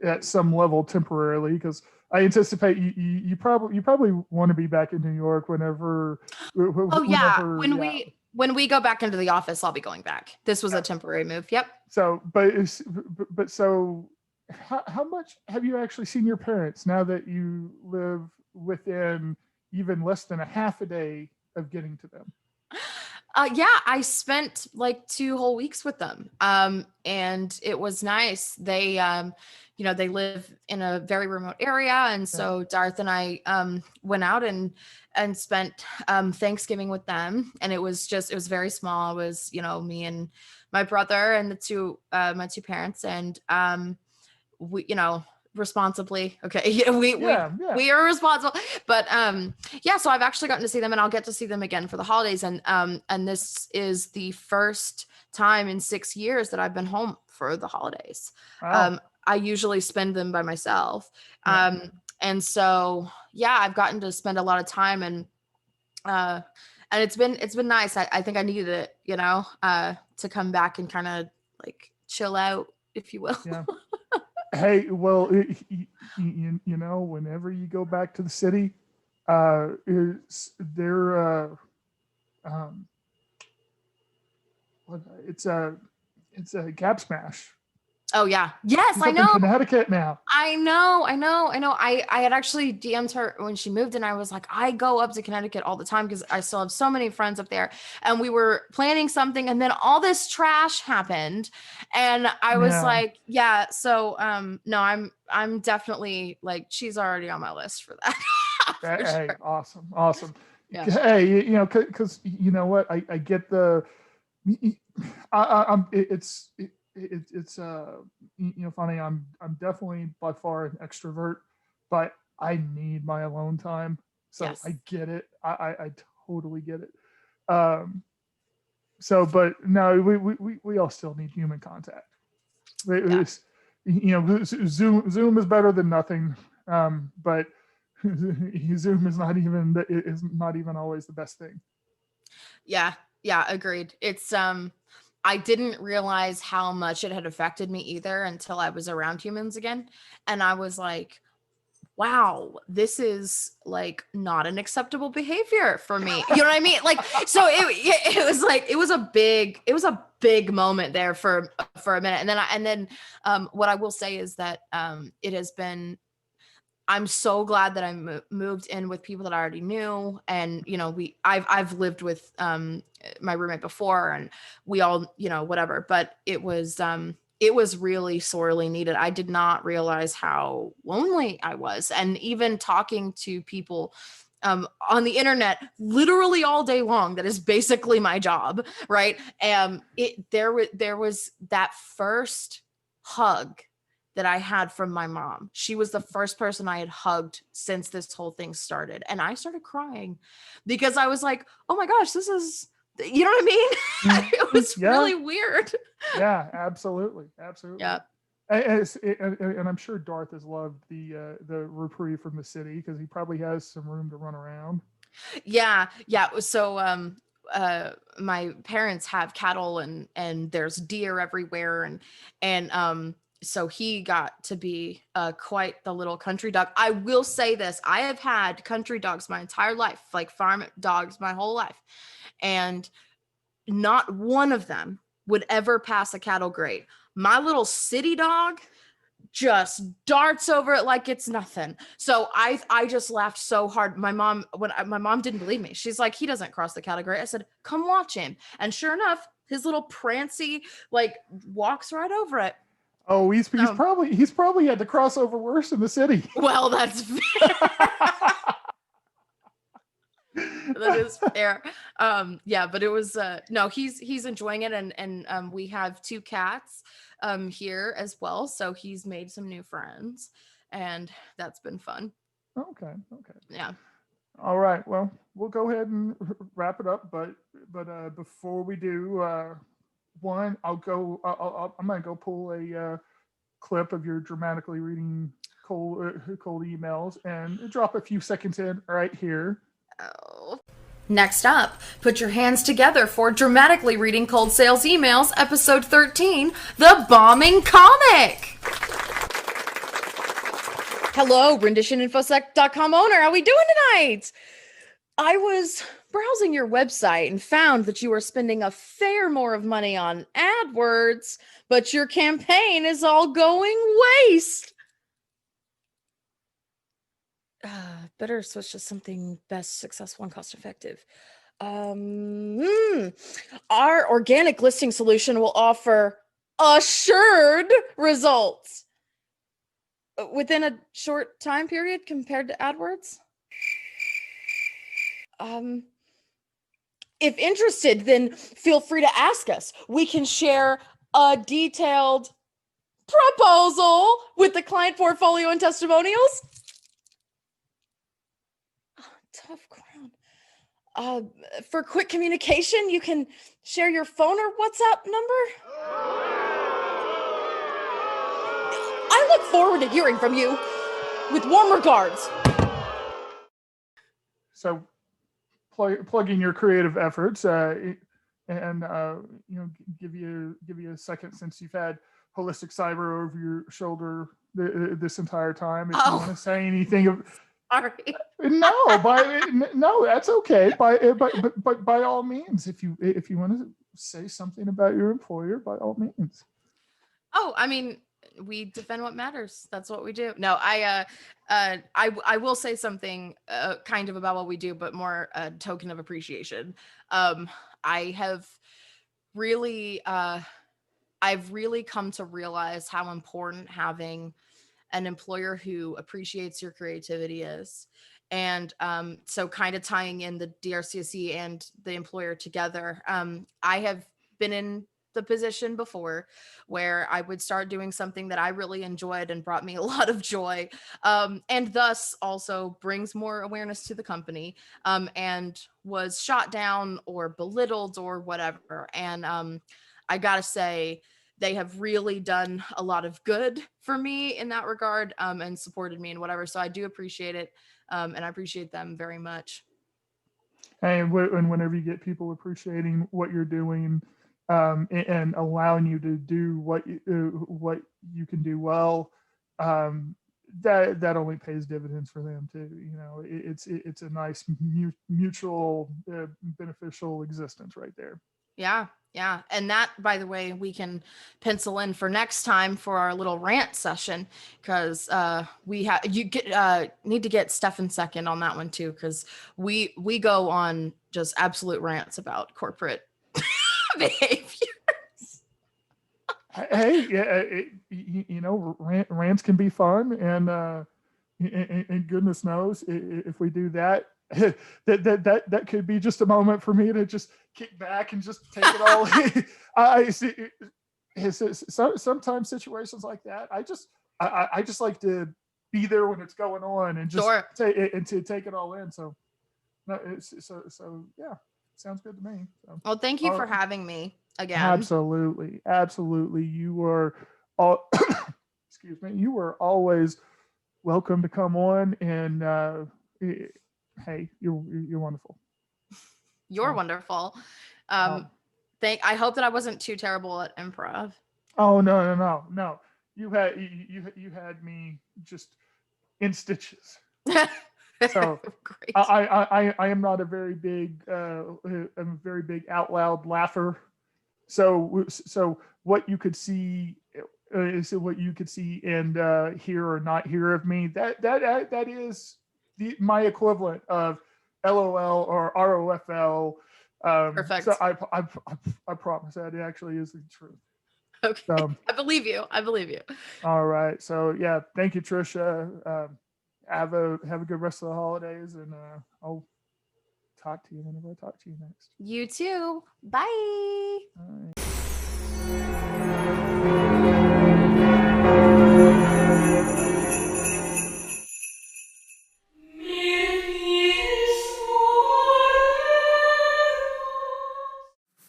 at some level temporarily, because I anticipate you probably want to be back in New York whenever. Oh yeah, Whenever, when yeah. we go back into the office, I'll be going back. This was a temporary move. Yep. So, but so, how much have you actually seen your parents now that you live within even less than a half a day of getting to them? Yeah, I spent like 2 whole weeks with them. And it was nice. They live in a very remote area. And so Darth and I went out and spent Thanksgiving with them. And it was very small. It was, me and my brother and my two parents. And we, responsibly. Okay. We are responsible, but yeah, so I've actually gotten to see them, and I'll get to see them again for the holidays. And this is the first time in 6 years that I've been home for the holidays. Wow. I usually spend them by myself. Yeah. And so, yeah, I've gotten to spend a lot of time, and it's been nice. I think I needed it, to come back and kind of like chill out, if you will. Yeah. Hey, well, whenever you go back to the city, is there it's a Gap Smash. Oh yeah. Yes, She's I up know. in Connecticut now. I know. I had actually DM'd her when she moved, and I was like, I go up to Connecticut all the time because I still have so many friends up there. And we were planning something, and then all this trash happened. And I was like, yeah, so no, I'm definitely like, she's already on my list for that. For sure. Awesome. Yeah. Hey, because you know what? I get the it's funny. I'm definitely by far an extrovert, but I need my alone time. So yes. I get it. I totally get it. But no, we all still need human contact. Zoom is better than nothing. But Zoom is not even always the best thing. Yeah, agreed. It's I didn't realize how much it had affected me either until I was around humans again. And I was like, wow, this is like not an acceptable behavior for me. You know what I mean? Like, so it was like, it was a big moment there for a minute. And then what I will say is that it has been, I'm so glad that I moved in with people that I already knew. And, I've lived with my roommate before, and we all, whatever, but it was really sorely needed. I did not realize how lonely I was. And even talking to people on the internet literally all day long, that is basically my job, right? There was that first hug that I had from my mom. She was the first person I had hugged since this whole thing started. And I started crying because I was like, oh my gosh, this is, you know what I mean? It was really weird. Yeah, absolutely. Yeah. And I'm sure Darth has loved the reprieve from the city because he probably has some room to run around. Yeah. So my parents have cattle, and there's deer everywhere, and so he got to be quite the little country dog. I will say this. I have had country dogs my entire life, like farm dogs my whole life. And not one of them would ever pass a cattle grate. My little city dog just darts over it like it's nothing. So I just laughed so hard. My mom didn't believe me. She's like, he doesn't cross the cattle grate. I said, come watch him. And sure enough, his little prancy like walks right over it. Oh, he's probably had to cross over worse in the city. Well, that's fair. That is fair. Yeah, but it was no, he's enjoying it, and we have 2 cats here as well. So he's made some new friends, and that's been fun. Okay. Yeah. All right. Well, we'll go ahead and wrap it up, but before we do, one, I'm gonna go pull a clip of your dramatically reading cold emails and drop a few seconds in right here. Oh. Next up, put your hands together for Dramatically Reading Cold Sales Emails, episode 13, The Bombing Comic. Hello, renditioninfosec.com owner. How we doing tonight? I was browsing your website and found that you are spending a fair more of money on AdWords, but your campaign is all going waste. Better switch to something best, successful, and cost effective. Our organic listing solution will offer assured results within a short time period compared to AdWords. If interested, then feel free to ask us. We can share a detailed proposal with the client portfolio and testimonials. Tough crowd. For quick communication, you can share your phone or WhatsApp number. I look forward to hearing from you. With warm regards. So plugging your creative efforts and give you a second, since you've had Holistic Cyber over your shoulder this entire time. If you want to say anything Sorry. No, that's okay. By all means, if you want to say something about your employer, by all means. Oh, I mean, we defend what matters. That's what we do. No, I will say something kind of about what we do, but more a token of appreciation. I've really come to realize how important having an employer who appreciates your creativity is. And so kind of tying in the DRCSE and the employer together, I have been in the position before where I would start doing something that I really enjoyed and brought me a lot of joy, and thus also brings more awareness to the company, and was shot down or belittled or whatever. And I gotta say, they have really done a lot of good for me in that regard, and supported me and whatever. So I do appreciate it, and I appreciate them very much. And whenever you get people appreciating what you're doing, and allowing you to do what you can do well, that only pays dividends for them too. It's a nice mutual beneficial existence right there. Yeah. And that, by the way, we can pencil in for next time for our little rant session, because need to get Stefan second on that one too, because we go on just absolute rants about corporate behaviors. Hey, rants can be fun, and goodness knows if we do that, that could be just a moment for me to just kick back and just take it all in. I see. Sometimes situations like that, I just like to be there when it's going on and just to take it all in. So yeah. Sounds good to me. So, well, thank you for having me again. Absolutely. You are excuse me. You are always welcome to come on, and hey, you're wonderful. You're wonderful. I hope that I wasn't too terrible at improv. Oh no. You had me just in stitches. So great. I am not a very big out loud laugher. So what you could see is what you could see and hear or not hear of me. That is my equivalent of LOL or ROFL. Perfect. So I promise that it actually is the truth. Okay. So, I believe you. All right. So yeah, thank you, Trisha. Have a good rest of the holidays, and I'll talk to you whenever I talk to you next. You too. Bye. All right.